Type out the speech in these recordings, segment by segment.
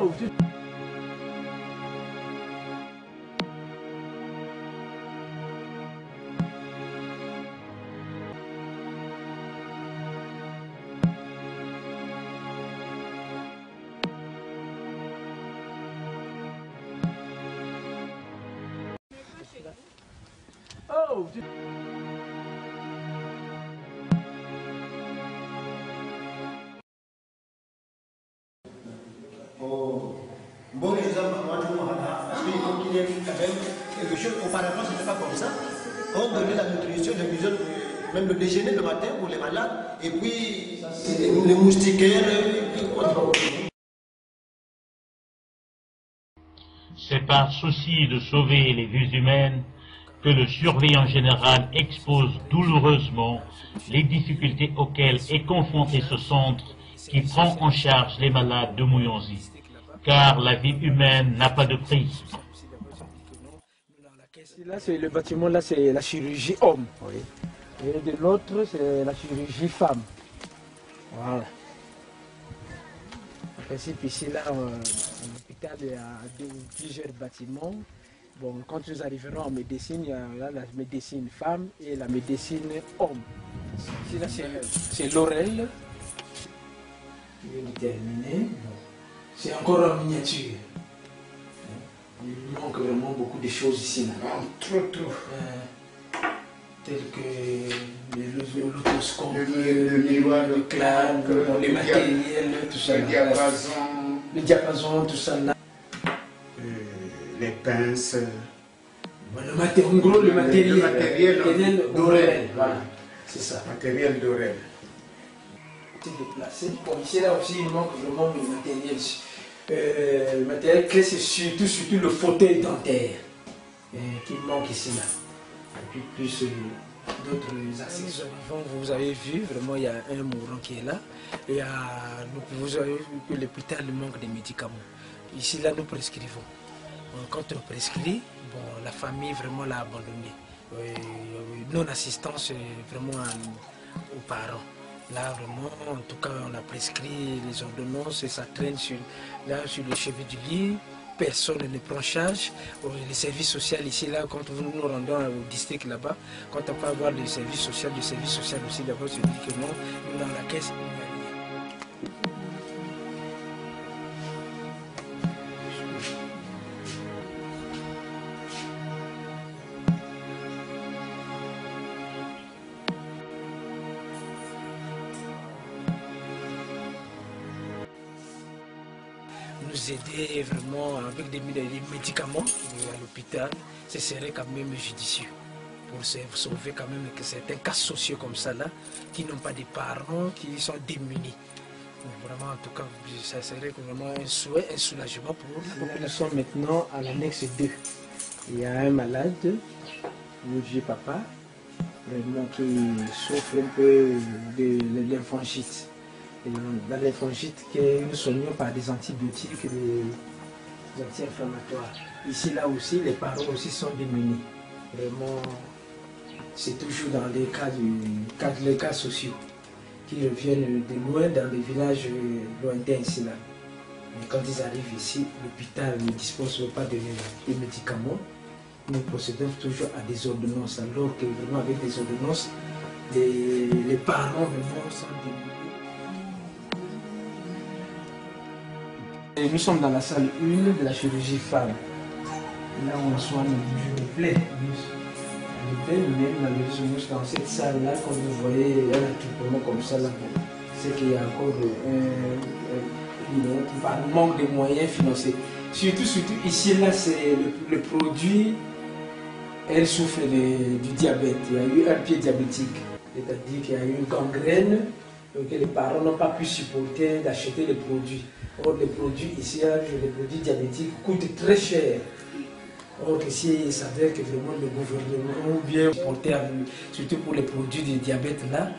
Oh, oh. Bon, les hommes, moi, parce qu'il faut qu'il y ait quand même quelque chose. Auparavant, ce n'était pas comme ça. On donnait la nutrition, même le déjeuner le matin pour les malades, et puis les moustiquaires. C'est par souci de sauver les vies humaines que le surveillant général expose douloureusement les difficultés auxquelles est confronté ce centre qui prend en charge les malades de Mouyonzi. Car la vie humaine n'a pas de prix. Là, c'est le bâtiment, là, c'est la chirurgie homme. Oui. Et de l'autre, c'est la chirurgie femme. Voilà. En principe, ici, là, à l'hôpital, il y a plusieurs bâtiments. Bon, quand nous arriverons en médecine, il y a là, la médecine femme et la médecine homme. Ici, là, c'est l'oreille. Il est terminé. C'est encore en miniature. Il manque vraiment beaucoup de choses ici. Là. Trop. Tels que l'autoscope, le miroir, le crâne, les matériels, tout ça. Le diapason, tout ça. Là. Les pinces. En gros, le matériel d'oreille. Voilà, c'est ça. Matériel d'oreille. Déplacé. Bon, ici, là aussi, il manque vraiment le matériel. Le matériel clé, c'est surtout le fauteuil dentaire qui manque ici, là. Et puis, plus d'autres accessoires. Vous avez vu, vraiment, il y a un mourant qui est là. Et vous avez vu que l'hôpital manque de médicaments. Ici, là, nous prescrivons. Quand on prescrit, bon, la famille vraiment l'a abandonné. Non-assistance vraiment aux parents. Là, vraiment, en tout cas, on a prescrit les ordonnances et ça traîne sur le chevet du lit. Personne ne prend charge. Les services sociaux ici, là, quand nous nous rendons au district là-bas, quand on peut avoir le service social aussi, d'abord, se dit que non, nous, dans la caisse, il n'y a rien. Nous aider vraiment avec des médicaments à l'hôpital, ce serait quand même judicieux pour sauver quand même que certains cas sociaux comme ça là, qui n'ont pas de parents, qui sont démunis. Donc vraiment, en tout cas, ça serait vraiment un souhait, un soulagement pour nous. Nous sommes maintenant à l'annexe 2. Il y a un malade, le vieux papa, vraiment qui souffre un peu de lymphangite. Dans les fongites que nous soignons par des antibiotiques, des anti-inflammatoires. Ici, là aussi, les parents aussi sont démunis. Vraiment, c'est toujours dans les cas sociaux qui reviennent de loin, dans les villages lointains ici, là. Mais quand ils arrivent ici, l'hôpital ne dispose pas de médicaments. Nous procédons toujours à des ordonnances, alors que vraiment avec des ordonnances, les parents vraiment sont démunis. Et nous sommes dans la salle 1 de la chirurgie femme. Là où on soigne du plaît. Mais malheureusement, dans cette salle-là, comme vous voyez, un attroupement comme ça, c'est qu'il y a encore un manque de moyens financiers. Surtout ici, là, c'est le produit, elle souffre du diabète. Il y a eu un pied diabétique, c'est-à-dire qu'il y a eu une gangrène, donc les parents n'ont pas pu supporter d'acheter les produits. Or, les produits ici, les produits diabétiques coûtent très cher. Or, ici, il s'avère que vraiment le gouvernement bien porté, surtout pour les produits de diabète là,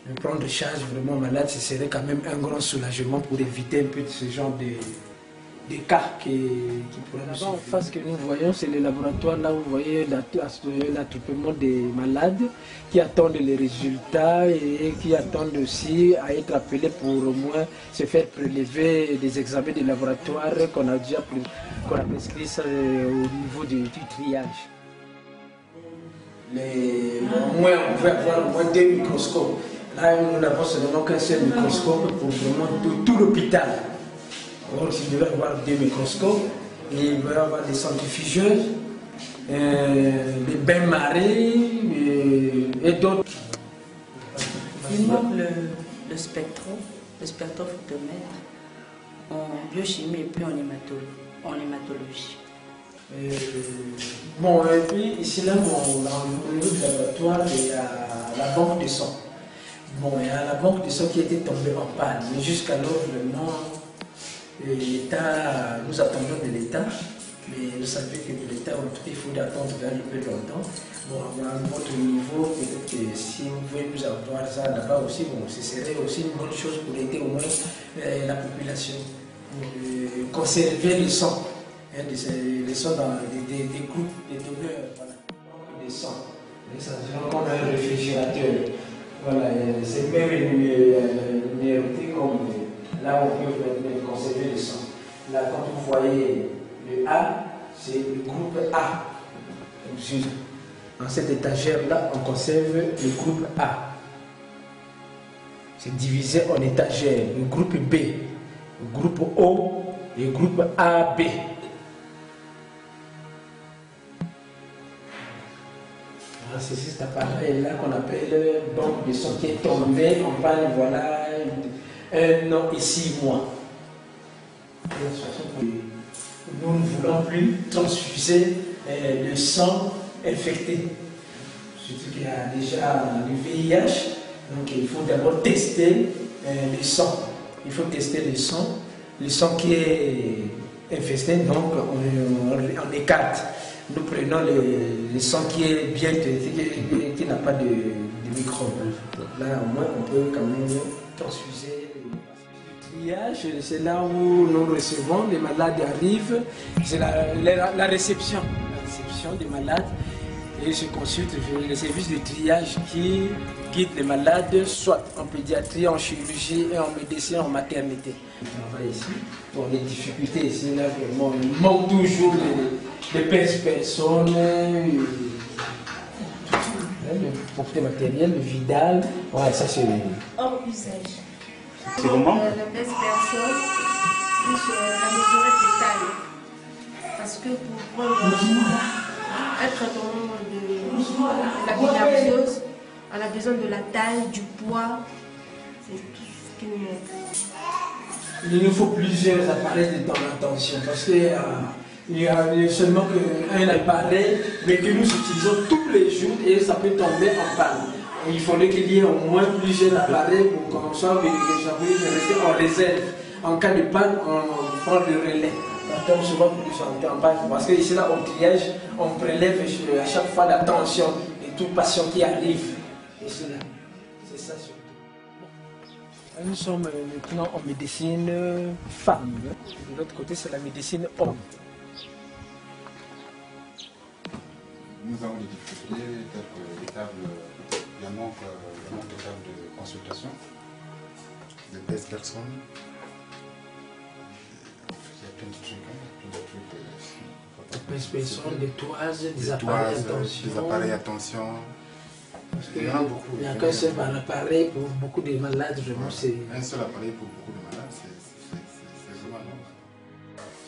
de prendre charge vraiment malade, ce serait quand même un grand soulagement pour éviter un peu de ce genre de des cas qui pourraient nous suivre. En face que nous voyons, c'est le laboratoire, là vous voyez l'attroupement des malades qui attendent les résultats et qui attendent aussi à être appelés pour au moins se faire prélever des examens de laboratoire qu'on a déjà prescrit au niveau du triage. Au moins, on peut avoir au moins 2 microscopes. Là, nous n'avons seulement qu'un seul microscope pour vraiment tout l'hôpital. Or, il devait y avoir 2 microscopes, et il devait y avoir des centrifugeuses, des bains-marées et d'autres. Il manque le spectrophotomètre en biochimie et puis en hématologie. Bon, et puis ici, là, au niveau du laboratoire, il y a la banque de sang. Bon, il y a la banque de sang qui était tombée en panne, mais jusqu'alors, vraiment, l'État, nous attendions de l'État, mais vous savez que de l'État, il faut attendre un peu longtemps. Bon, à votre niveau, peut-être que si vous pouvez nous avoir ça là-bas aussi, bon, ce serait aussi une bonne chose pour aider au moins la population. Conserver le sang, le sang dans des groupes de donneurs, voilà, des sangs. Comme un réfrigérateur. Voilà, c'est même numéroté comme là on peut conserver le sang. Là, quand vous voyez le A, c'est le groupe A. Dans cette étagère-là, on conserve le groupe A. C'est divisé en étagères. Le groupe B, le groupe O et le groupe AB. C'est cet appareil-là qu'on appelle banque de sang qui est tombé en panne, voilà, 1 an et 6 mois. Nous ne voulons plus transfuser le sang infecté. Surtout qu'il y a déjà le VIH, donc il faut d'abord tester le sang. Il faut tester le sang qui est infesté, donc on écarte. Nous prenons le sang qui est bien traité, qui n'a pas de microbes. Là, au moins, on peut quand même transfuser. Le triage, c'est là où nous recevons, les malades arrivent, c'est la réception. La réception des malades. Et je consulte le service de triage qui guide les malades, soit en pédiatrie, en chirurgie, et en médecine, en maternité. On va ici. Bon, les difficultés ici, là, vraiment, il manque toujours les personnes, le propriété matériel, le vidal. Ouais, ça c'est. Hors usage. C'est comment? La baisse personne, plus la mesurette de taille. Parce que pour prendre un traitement de la bilharziose, on a besoin de la taille, du poids, c'est tout ce qui nous manque. Il nous faut plusieurs appareils de temps d'attention parce que il y a seulement un appareil, mais que nous utilisons tous les jours et ça peut tomber en panne. Et il faudrait qu'il y ait au moins plusieurs appareils pour qu'on soit rester en réserve. En cas de panne, on prend le relais. On tombe souvent plus en panne parce que ici, là, au triage, on prélève à chaque fois la tension de tout patient qui arrive. Et cela, c'est ça surtout. Nous sommes maintenant en médecine femme. De l'autre côté, c'est la médecine homme. Nous avons des difficultés telles que les tables, il y a manque de tables de consultation, de baisse personnes. Il y a plein de trucs. Des personnes, des toises, des appareils attention. Des appareils attention. Il y en a beaucoup. Il n'y a qu'un seul appareil pour beaucoup de malades, vraiment. Un seul appareil pour beaucoup de malades, c'est vraiment long.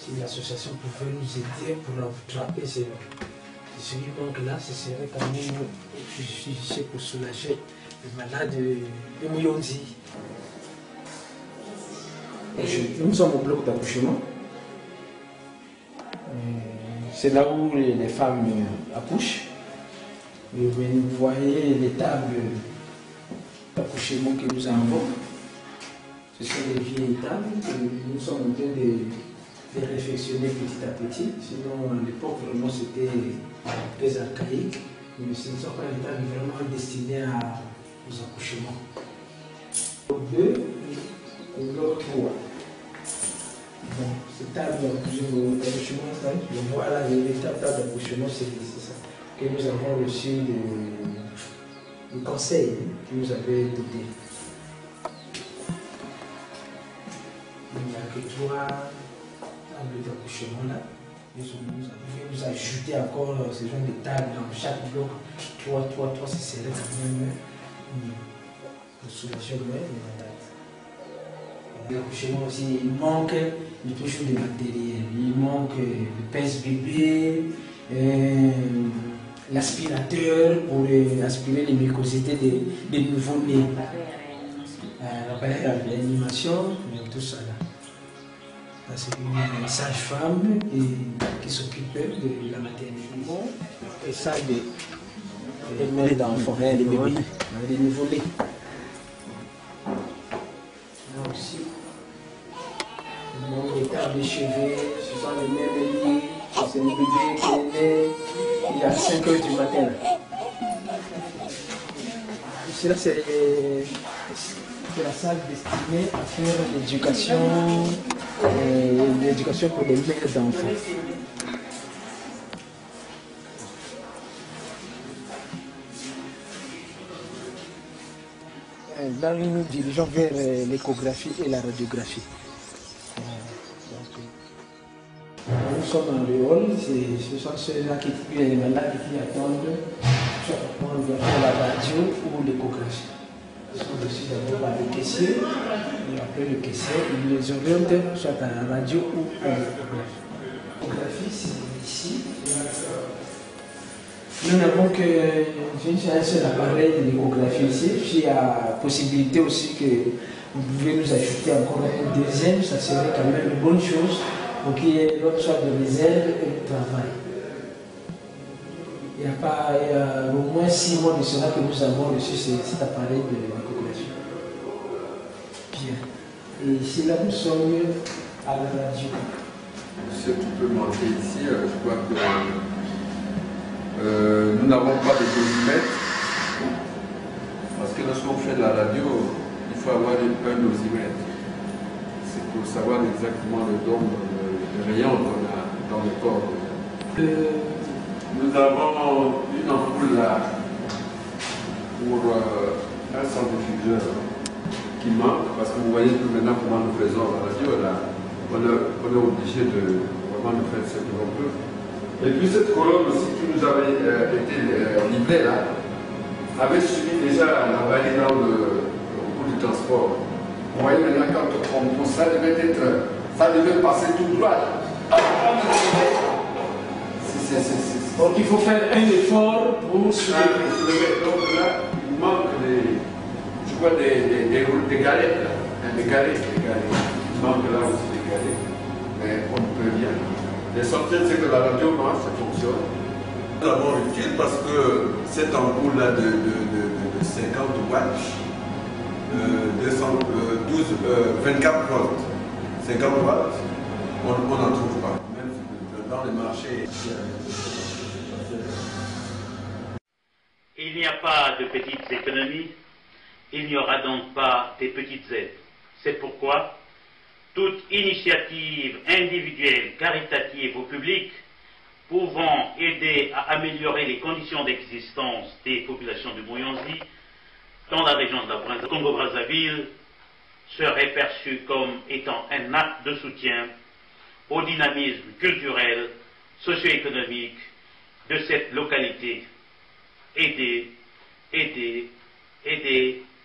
Si l'association pouvait nous aider pour rattraper ce qui manque là, ce serait quand même judicieux pour soulager les malades de Muyonzi. Nous sommes au bloc d'accouchement. C'est là où les femmes accouchent. Et vous voyez les tables d'accouchement que nous avons. Ce sont des vieilles tables que nous sommes en train de réfectionner petit à petit. Sinon, à l'époque, vraiment, c'était très archaïque. Mais ce ne sont pas des tables vraiment destinées aux accouchements. Bloc 2 et bloc 3. Bon, tables d'accouchement. Voilà, les tables d'accouchement, c'est ça. Que nous avons reçu le conseil qui nous avait donné. Il n'y a que 3 tables d'accouchement là. Nous ajouter encore ce genre de tables dans chaque bloc. 3, ce serait quand même une solution de malade. L'accouchement aussi, il manque toujours de matériel. Il manque le pince-bébé, l'aspirateur pour aspirer les mucosités des nouveau-nés. L'appareil à réanimation, tout ça là. C'est une sage-femme qui s'occupe de la maternité. Et ça, des mères d'enfants, des bébés, des nouveau-nés. Là aussi, les tables de chevet, ce sont les mêmes lits, c'est le bébé qui est né il y a 5 heures du matin. Ici, là, c'est la salle destinée à faire l'éducation pour les mères d'enfants. Là, nous nous dirigeons vers l'échographie et la radiographie. Nous sommes dans le hall, ce sont ceux-là les malades qui attendent soit pour prendre la radio ou l'échographie. Ils sont reçus d'abord par le caissier, et après le caissier, ils les orientent soit à la radio ou à l'échographie. L'échographie, c'est ici. Nous n'avons qu'un seul appareil de l'échographie ici. Puis il y a possibilité aussi que vous pouvez nous ajouter encore un deuxième, ça serait quand même une bonne chose pour qu'il y ait l'autre soit de réserve et de travail. Il y a au moins 6 mois de cela que nous avons reçu cet appareil de l'échographie. Bien. Et ici là nous sommes à la radio. Ce qui peut manquer ici, je crois que nous n'avons pas de dosimètre, parce que lorsqu'on fait de la radio, il faut avoir un dosimètre. C'est pour savoir exactement le nombre de rayons qu'on a dans le corps. Nous avons une ampoule là pour un centrifugeur qui manque, parce que vous voyez que maintenant comment nous faisons la radio, là, on est obligé de vraiment faire ce que l'on peut. Et puis cette colonne aussi qui nous avait été livrée là, avait subi déjà la validation au cours du transport. Vous voyez maintenant quand ça devait passer tout droit. Donc il faut faire un effort pour soulever. Donc là, il manque des galettes là. Des galettes. Il manque là aussi des galettes. Mais on ne peut rien. L'essentiel, c'est que la radio marche, ça fonctionne. Nous avons utile parce que cette ampoule-là de 50 watts, 24 volts, 50 watts, on n'en trouve pas. Même dans les marchés. Il n'y a pas de petites économies, il n'y aura donc pas des petites aides. C'est pourquoi toute initiative individuelle, caritative ou publique pouvant aider à améliorer les conditions d'existence des populations du Moyenzi dans la région de la Congo-Brazzaville serait perçue comme étant un acte de soutien au dynamisme culturel, socio-économique de cette localité. Aider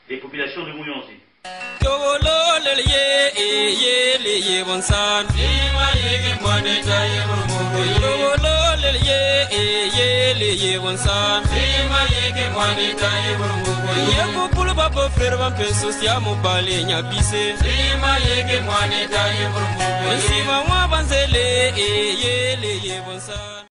les populations du Moyenzi. Frère